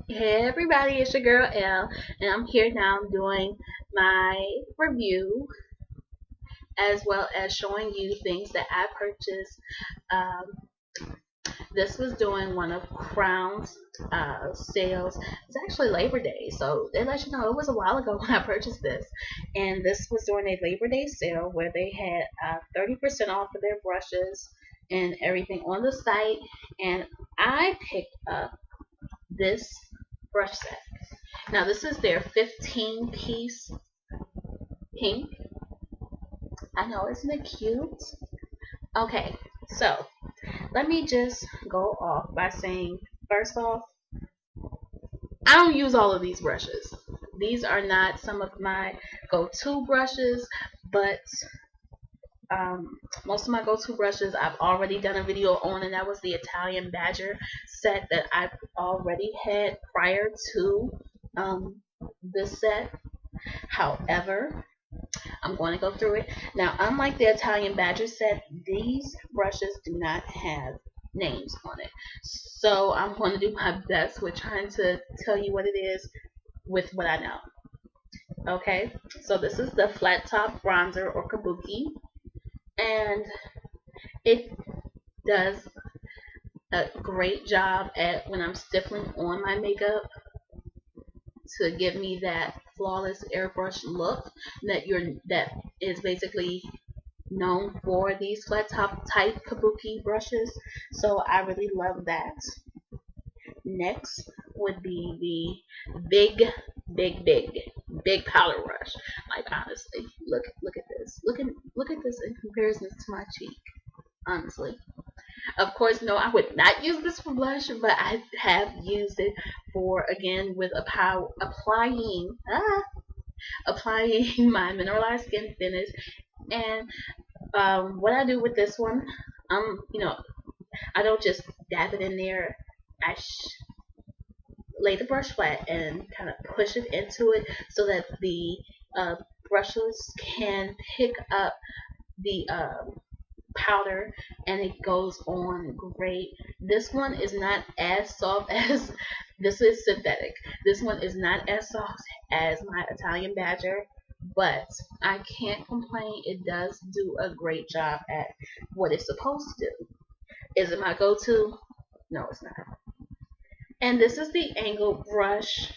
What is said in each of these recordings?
Hey everybody, it's your girl Elle, and I'm here now doing my review as well as showing you things that I purchased. This was during one of Crown's sales. It's actually Labor Day, so they let you know it was a while ago when I purchased this. And this was during a Labor Day sale where they had 30% off of their brushes and everything on the site. And I picked up this brush set. Now this is their 15-piece pink. I know, isn't it cute? Okay, so let me just go off by saying, first off, I don't use all of these brushes. These are not some of my go-to brushes, but most of my go-to brushes I've already done a video on, and that was the Italian Badger set that I've already had prior to this set. However, I'm going to go through it. Now, unlike the Italian Badger set, these brushes do not have names on it. So I'm going to do my best with trying to tell you what it is with what I know. Okay, so this is the flat top bronzer or kabuki, and it does a great job at when I'm stippling on my makeup to give me that flawless airbrush look that is basically known for these flat top type kabuki brushes. So I really love that. Next would be the big powder brush. Like, honestly, look at this. Look at this in comparison to my cheek. Honestly. Of course, no, I would not use this for blush, but I have used it for, again, with applying my mineralized skin finish. And what I do with this one, I don't just dab it in there. I lay the brush flat and kind of push it into it so that the brushes can pick up the powder, and it goes on great. This one is not as soft as this is synthetic. This one is not as soft as my Italian Badger, but I can't complain. It does do a great job at what it's supposed to do. Is it my go-to? No, it's not. And this is the angled brush.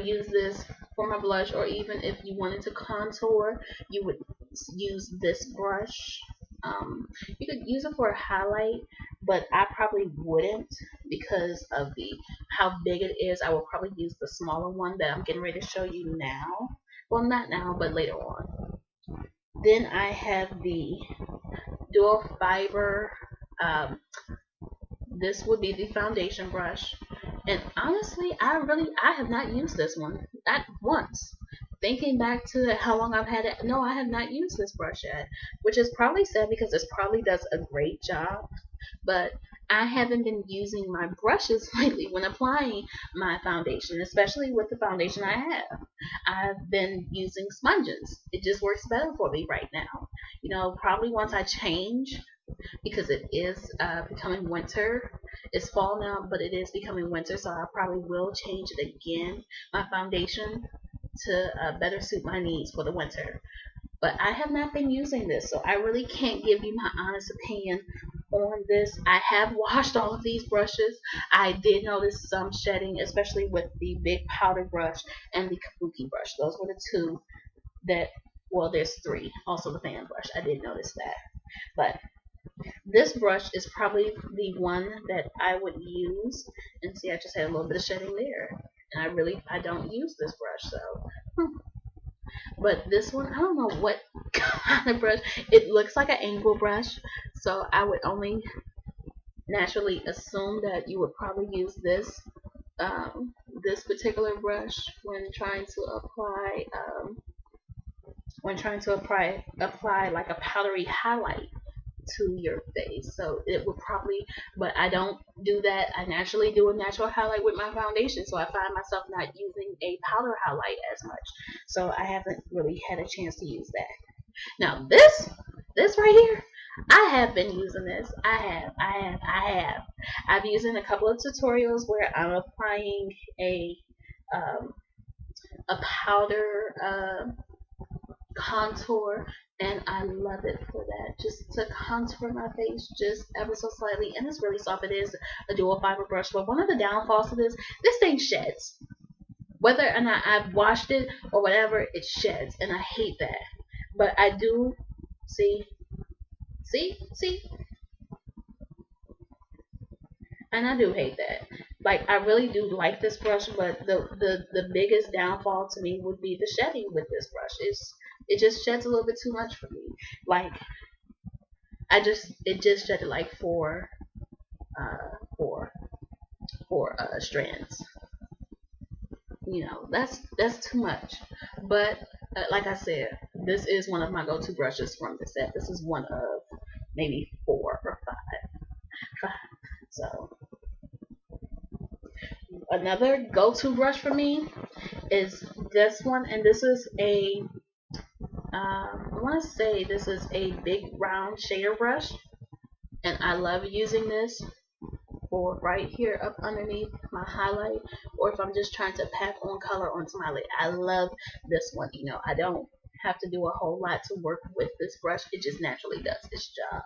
Use this for my blush, or even if you wanted to contour, you would use this brush. You could use it for a highlight, but I probably wouldn't because of how big it is. I will probably use the smaller one that I'm getting ready to show you now. Well, not now, but later on. Then I have the dual fiber. This would be the foundation brush. And honestly, I have not used this one, not once. Thinking back to how long I've had it, no, I have not used this brush yet, which is probably sad because this probably does a great job, but I haven't been using my brushes lately when applying my foundation, especially with the foundation I have. I've been using sponges. It just works better for me right now. Probably once I change, because it is becoming winter. It's fall now, but it is becoming winter, so I probably will change it again, my foundation, to better suit my needs for the winter. But I have not been using this, so I really can't give you my honest opinion on this. I have washed all of these brushes. I did notice some shedding, especially with the big powder brush and the kabuki brush. Those were the two that, well, there's three. Also the fan brush. I did notice that. But this brush is probably the one that I would use. And see, I just had a little bit of shedding there. And I don't use this brush, so. But this one, I don't know what kind of brush. It looks like an angle brush, so I would only naturally assume that you would probably use this this particular brush when trying to apply like a powdery highlight to your face. So it would probably, but I don't do that. I naturally do a natural highlight with my foundation, so I find myself not using a powder highlight as much. So I haven't really had a chance to use that. Now this right here, I have been using this. I have. I've used in a couple of tutorials where I'm applying um, a powder contour, and I love it for that. Just to contour my face just ever so slightly, and it's really soft. It is a dual fiber brush, but one of the downfalls to this thing sheds. Whether or not I've washed it or whatever, it sheds, and I hate that. But I do see, see, and I do hate that. Like, I really do like this brush, but the biggest downfall to me would be the shedding with this brush. It just sheds a little bit too much for me. Like, it just shedded like four strands. You know, that's too much. But like I said, this is one of my go-to brushes from the set. This is one of maybe 4 or 5. So another go-to brush for me is this one, and this is a I want to say this is a big round shader brush, and I love using this for right here up underneath my highlight, or if I'm just trying to pack on color onto my lid. I love this one. You know, I don't have to do a whole lot to work with this brush. It just naturally does its job.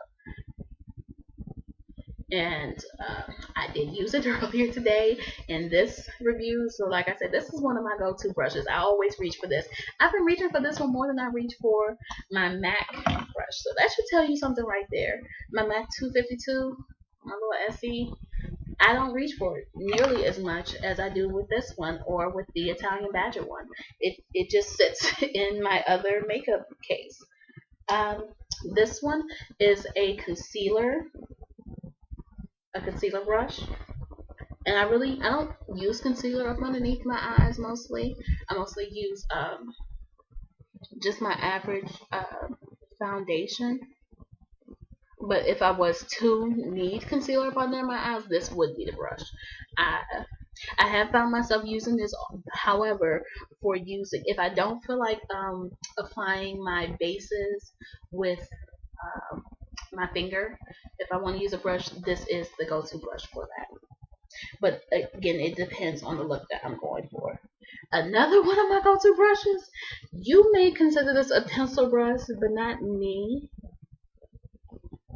And I did use it earlier today in this review. So like I said, this is one of my go-to brushes. I always reach for this. I've been reaching for this one more than I reach for my MAC brush. So that should tell you something right there. My MAC 252, my little SE, I don't reach for it nearly as much as I do with this one or with the Italian Badger one. It just sits in my other makeup case. This one is a concealer brush, and I don't use concealer up underneath my eyes mostly. I mostly use just my average foundation. But if I was to need concealer up under my eyes, this would be the brush. I have found myself using this, however, for using, if I don't feel like applying my bases with my finger, if I want to use a brush, this is the go-to brush for that. But again, it depends on the look that I'm going for. Another one of my go-to brushes, you may consider this a pencil brush, but not me.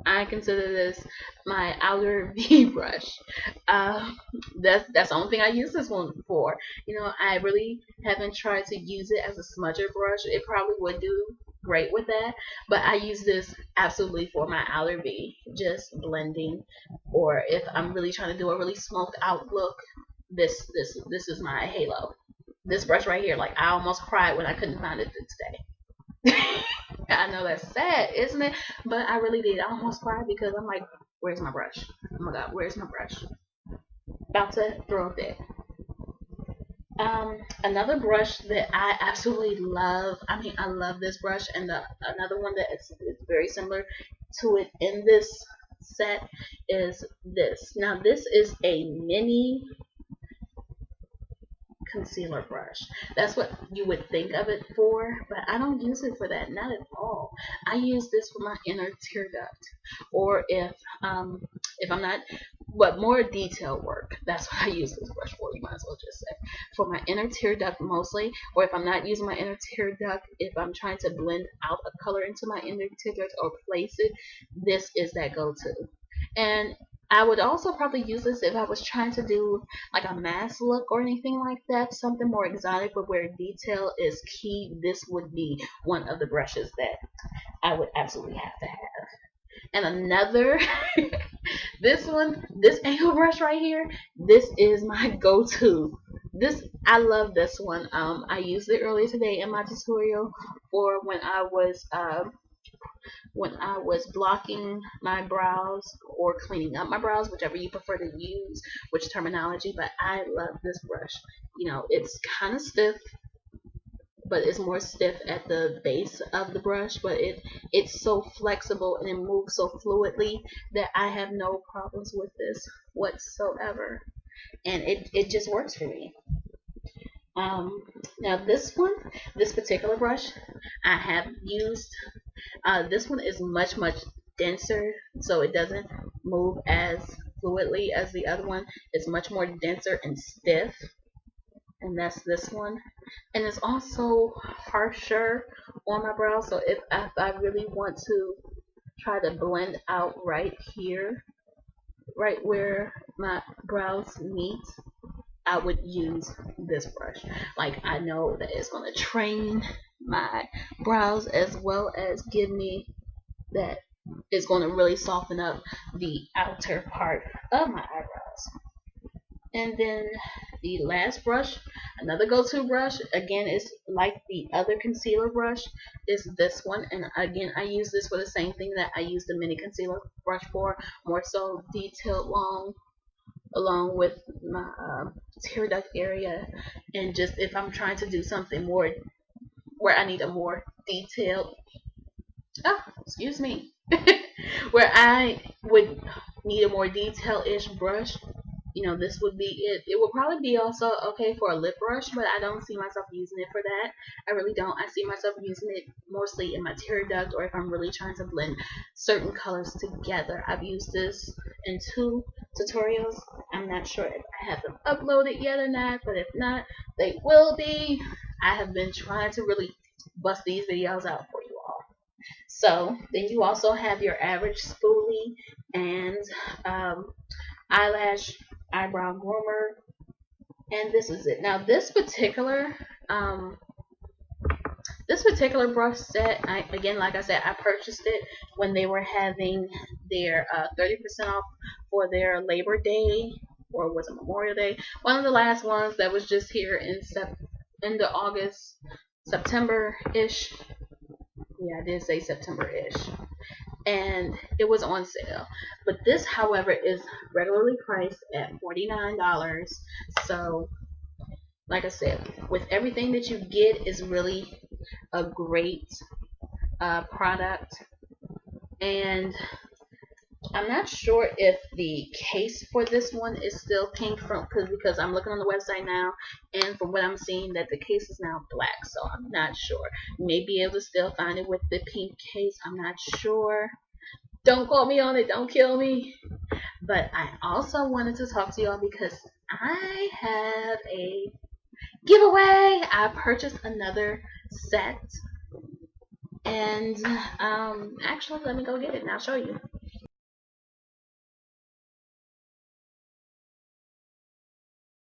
I consider this my outer V brush. That's the only thing I use this one for. You know, I really haven't tried to use it as a smudger brush. It probably would do great with that, but I use this absolutely for my outer V, just blending, or if I'm really trying to do a really smoked out look, this is my halo. This brush right here, like I almost cried when I couldn't find it today. I know that's sad, isn't it? But I really did. I almost cried because I'm like, where's my brush? Oh my god, where's my brush? About to throw it there. Another brush that I absolutely love, I mean, I love this brush, and another one that is very similar to it in this set is this. Now, this is a mini concealer brush. That's what you would think of it for, but I don't use it for that, not at all. I use this for my inner tear duct, or if I'm not, but more detail work. That's what I use this brush for. You might as well just say for my inner tear duct mostly, or if I'm not using my inner tear duct, if I'm trying to blend out a color into my inner tear duct or place it, this is that go-to. And I would also probably use this if I was trying to do like a mask look or anything like that, something more exotic but where detail is key. This would be one of the brushes that I would absolutely have to have. And another, this angle brush right here, this is my go-to. I love this one. I used it earlier today in my tutorial for when I was when I was blocking my brows or cleaning up my brows, whichever you prefer to use, which terminology. But I love this brush. You know, it's kind of stiff, but it's more stiff at the base of the brush, but it's so flexible and it moves so fluidly that I have no problems with this whatsoever, and it just works for me. Now this particular brush I have used, this one is much denser, so it doesn't move as fluidly as the other one. It's much more denser and stiff, and that's this one. And it's also harsher on my brows, so if I really want to try to blend out right here, right where my brows meet, I would use this brush. Like, I know that it's going to train my brows as well as give me that it's going to really soften up the outer part of my eyebrows. And then the last brush, another go-to brush, again, is like the other concealer brush, is this one. And again, I use this for the same thing that I use the mini concealer brush for, more so detailed along with my tear duct area, and just if I'm trying to do something more where I need a more detailed, excuse me, where I would need a more detail-ish brush, you know, this would be it. It would probably be also okay for a lip brush, but I don't see myself using it for that. I really don't. I see myself using it mostly in my tear duct, or if I'm really trying to blend certain colors together. I've used this in 2 tutorials. I'm not sure if I have them uploaded yet or not, but if not, they will be. I have been trying to really bust these videos out for you all. So then you also have your average spoolie and eyelash eyebrow groomer, and this is it. Now this particular brush set, again, like I said, I purchased it when they were having their 30% off for their Labor Day, or was it Memorial Day? One of the last ones that was just here in the August, September-ish. Yeah, I did say September-ish. And it was on sale. But this, however, is regularly priced at $49. So, like I said, with everything that you get is really a great product. And I'm not sure if the case for this one is still pink because I'm looking on the website now, and from what I'm seeing, that the case is now black, so I'm not sure. You may be able to still find it with the pink case. I'm not sure. Don't quote me on it. Don't kill me. But I also wanted to talk to y'all because I have a giveaway. I purchased another set, and actually, let me go get it and I'll show you.